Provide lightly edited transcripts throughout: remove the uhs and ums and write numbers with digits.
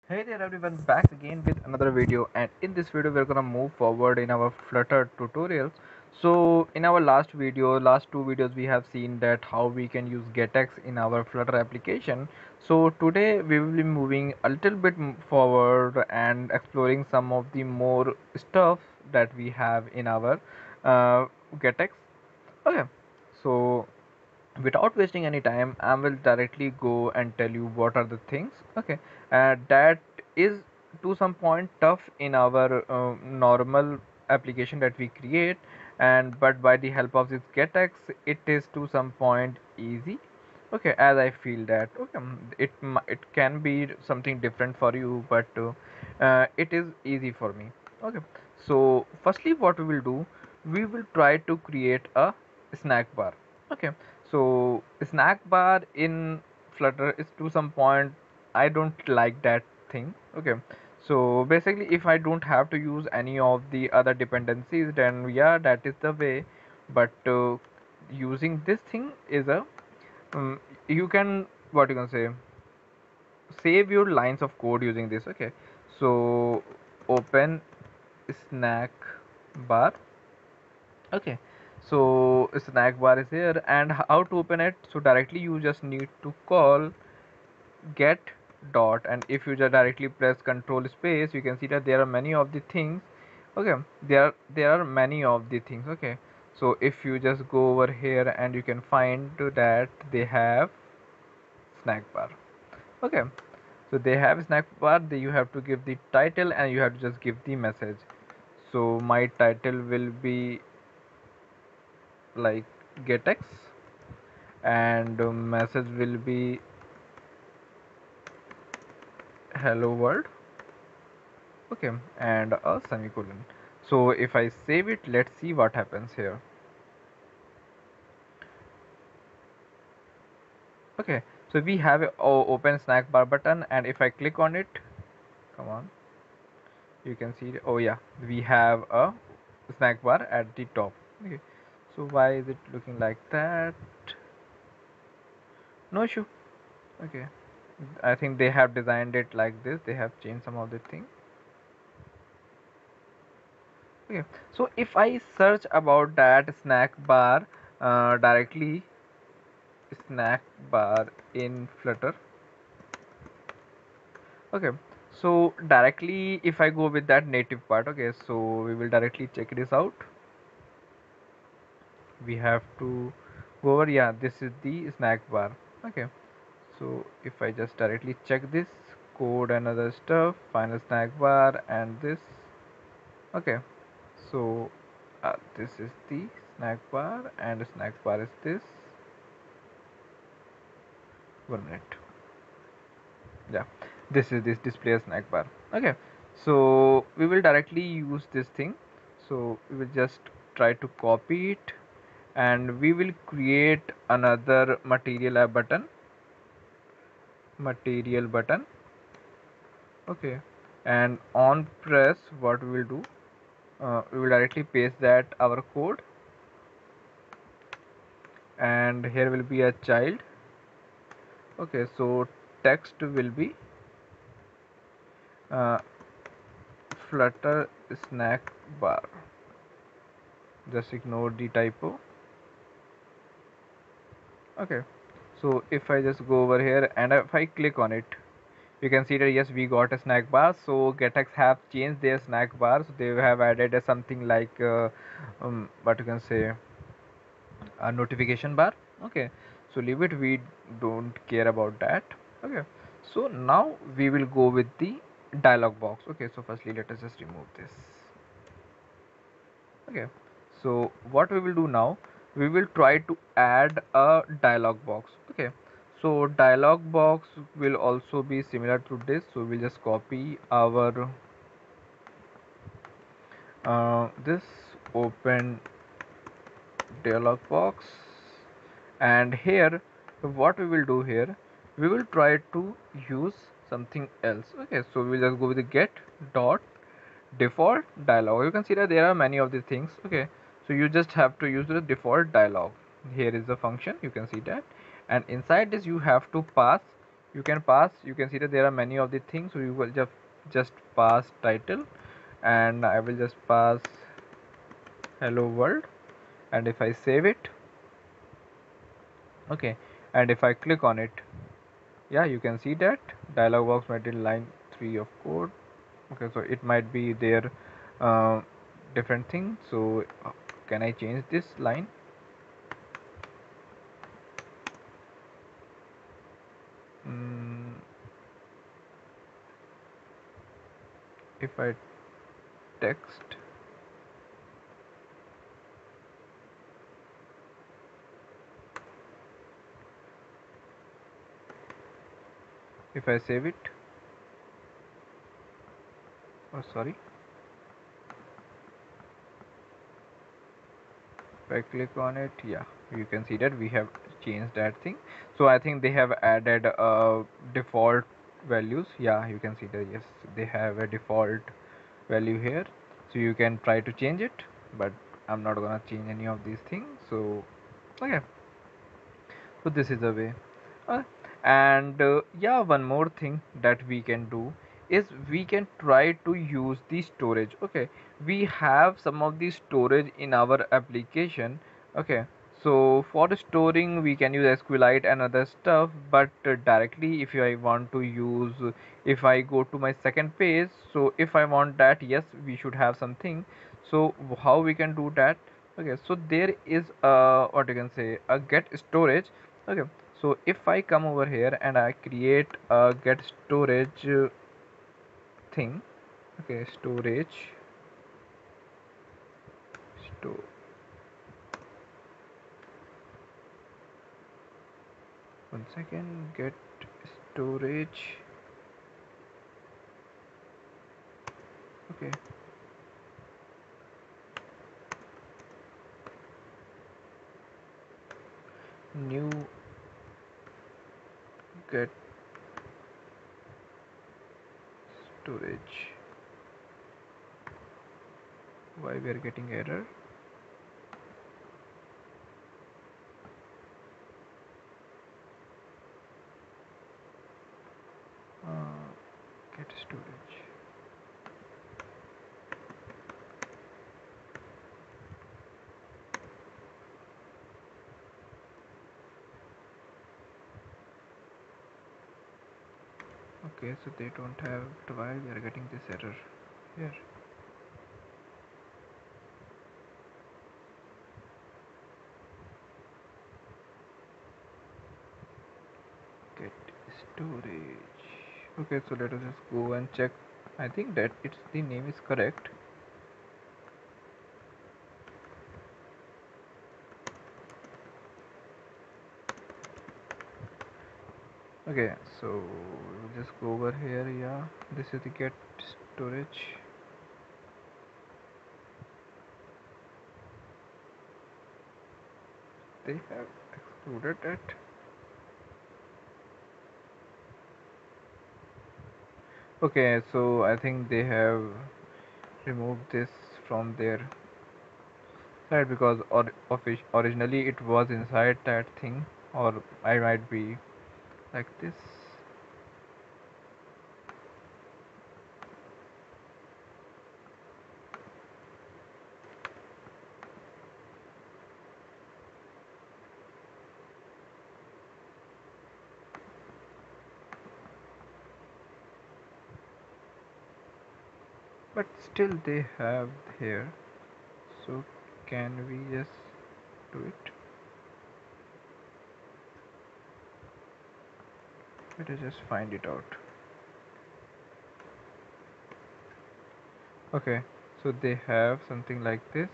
Hey there everyone, back again with another video, and in this video we're gonna move forward in our Flutter tutorials. So in our last two videos, we have seen that how we can use getX in our Flutter application. So today we will be moving a little bit forward and exploring some of the more stuff that we have in our getX. Okay, so without wasting any time, I will directly go and tell you what are the things. Okay, that is to some point tough in our normal application that we create, and but by the help of this getx it is to some point easy. Okay, as I feel that okay, it can be something different for you, but it is easy for me. Okay, so firstly what we will do, we will try to create a snack bar. Okay, so snack bar in Flutter is to some point I don't like that thing. Okay, so basically if I don't have to use any of the other dependencies, then yeah, that is the way. But using this thing is a you can, what you can say, save your lines of code using this. Okay, so open snack bar. Okay, so snack bar is here, and how to open it? So directly you just need to call get dot, and if you just directly press control space, you can see that there are many of the things. Okay, there are many of the things. Okay, so if you just go over here and you can find that they have snack bar. Okay, so they have snack bar. You have to give the title and you have to just give the message. So my title will be like getx, and message will be hello world. Okay, and a semicolon. So if I save it, let's see what happens here. Okay, so we have a open snack bar button, and if I click on it, come on, you can see oh yeah, we have a snack bar at the top. Okay, so why is it looking like that? No issue. Okay, I think they have designed it like this. They have changed some of the things. Okay, so if I search about that snack bar directly, snack bar in Flutter. Okay, so directly if I go with that native part, okay, so we will directly check this out. We have to go over, yeah, this is the snack bar. Okay, so if I just directly check this code and other stuff, final snack bar and this. Okay, so this is the snack bar, and snack bar is this. 1 minute. Yeah, this is this display snack bar. Okay, so we will directly use this thing. So we will just try to copy it, and we will create another material button. Okay, and on press, what we will do, we will directly paste that our code, and here will be a child. Okay, so text will be uh, flutter snack bar. Just ignore the typo. Okay, so if I just go over here and if I click on it, you can see that yes, we got a snack bar. So getx have changed their snack bar, so they have added something like what you can say, a notification bar. Okay, so leave it, we don't care about that. Okay, so now we will go with the dialog box. Okay, so firstly let us just remove this. Okay, so what we will do now, we will try to add a dialog box. Okay, so dialog box will also be similar to this, so we'll just copy our this open dialog box, and here what we will do here, we will try to use something else. Okay, so we'll just go with the get dot default dialog. You can see that there are many of these things. Okay, so you just have to use the default dialog. Here is the function, you can see that, and inside this you have to pass You can pass, you can see that there are many of the things, so you will just pass title, and I will just pass hello world. And if I save it, okay, and if I click on it, yeah, you can see that dialog box might be line 3 of code. Okay, so it might be their uh, different thing. So can I change this line? mm, if I text, if I save it, oh sorry, if I click on it, yeah, you can see that we have changed that thing. So I think they have added default values. Yeah, you can see that, yes, they have a default value here, so you can try to change it, but I'm not gonna change any of these things. So okay, so this is the way. uh, and yeah, one more thing that we can do is we can try to use the storage. Okay, we have some of the storage in our application. Okay, so for storing we can use SQLite and other stuff, but directly if I want to use, if I go to my second page, so if I want that, yes, we should have something. So how we can do that? Okay, so there is what you can say, a get storage. Okay, so if I come over here and I create a get storage thing. Okay, storage, store, one second, get storage. Okay, new get storage. Why we are getting error? uh, get storage. Okay, so they don't have, why we are getting this error here? Get storage. Okay, so let us just go and check. I think that it's the name is correct. Okay, so we'll just go over here. Yeah, this is the get storage. They have excluded it. Okay, so I think they have removed this from their side, because originally it was inside that thing, or I might be like this. But still they have here. So can we just do it? Let us just find it out. Okay, so they have something like this.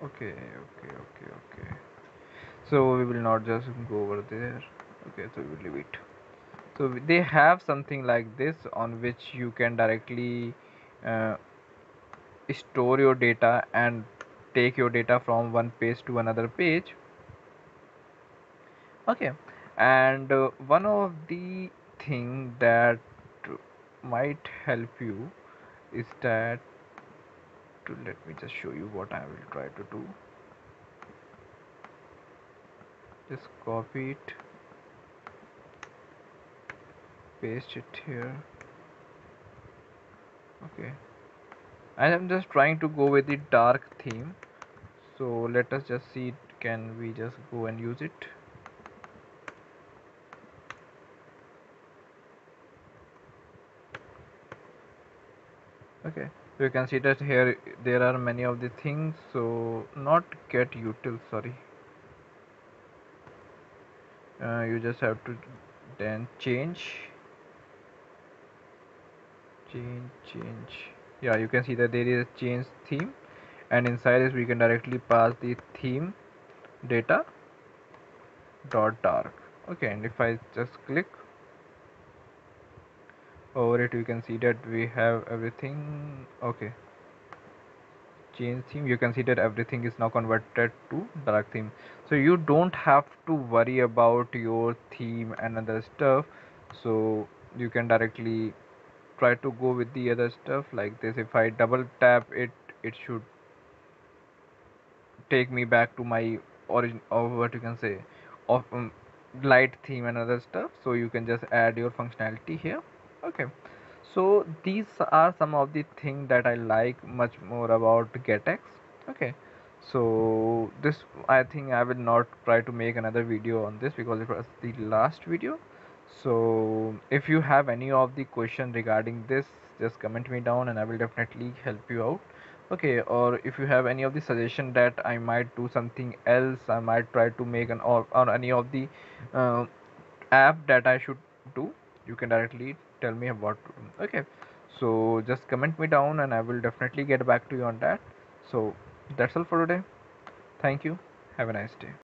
Okay, okay. So we will not just go over there. Okay, so we will leave it. So they have something like this on which you can directly uh, store your data and take your data from one page to another page. Okay, and one of the thing that might help you is that, let me just show you what I will try to do. Just copy it paste it here. Okay, I am just trying to go with the dark theme, so let us just see, can we just go and use it. Okay, so you can see that here there are many of the things. So not get util, sorry, you just have to then change. Yeah, you can see that there is a change theme, and inside this we can directly pass the theme data dot dark. Okay, and if I just click over it, you can see that we have everything. Okay, change theme, you can see that everything is now converted to dark theme, so you don't have to worry about your theme and other stuff. So you can directly try to go with the other stuff like this. If I double tap it, it should take me back to my origin, or what you can say, of light theme and other stuff. So you can just add your functionality here. Okay, so these are some of the things that I like much more about GetX. Okay, so this, I think I will not try to make another video on this because it was the last video. So if you have any of the question regarding this, just comment me down and I will definitely help you out. Okay, or if you have any of the suggestion that I might do something else, I might try to make an, or any of the uh, app that I should do, you can directly tell me about. Okay, so just comment me down and I will definitely get back to you on that. So that's all for today. Thank you. Have a nice day.